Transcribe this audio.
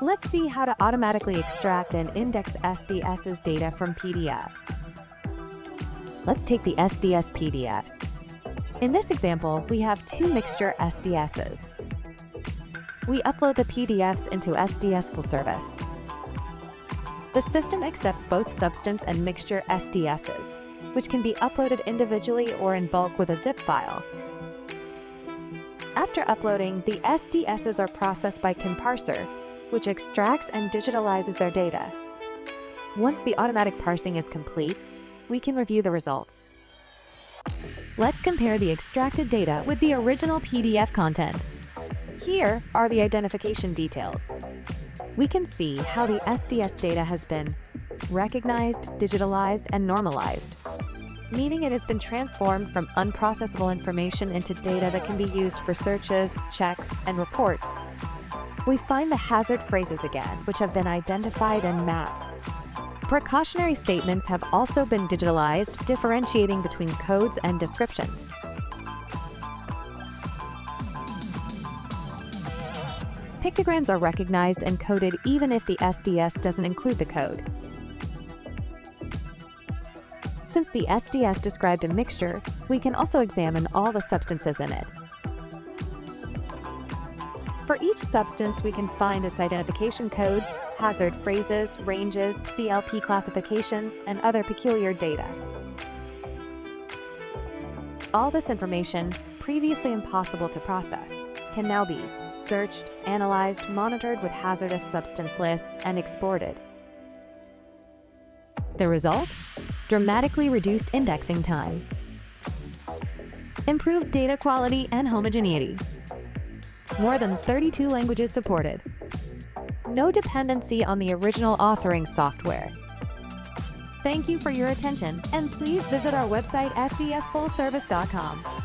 Let's see how to automatically extract and index SDS's data from PDFs. Let's take the SDS PDFs. In this example, we have two mixture SDSs. We upload the PDFs into SDS-FullService. The system accepts both substance and mixture SDSs, which can be uploaded individually or in bulk with a zip file. After uploading, the SDSs are processed by Comparser, which extracts and digitalizes their data. Once the automatic parsing is complete, we can review the results. Let's compare the extracted data with the original PDF content. Here are the identification details. We can see how the SDS data has been recognized, digitalized, and normalized, meaning it has been transformed from unprocessable information into data that can be used for searches, checks, and reports. We find the hazard phrases again, which have been identified and mapped. Precautionary statements have also been digitalized, differentiating between codes and descriptions. Pictograms are recognized and coded even if the SDS doesn't include the code. Since the SDS described a mixture, we can also examine all the substances in it. For each substance, we can find its identification codes, hazard phrases, ranges, CLP classifications, and other peculiar data. All this information, previously impossible to process, can now be searched, analyzed, monitored with hazardous substance lists, and exported. The result? Dramatically reduced indexing time, improved data quality and homogeneity, more than 32 languages supported, no dependency on the original authoring software. Thank you for your attention, and please visit our website sds-fullservice.com.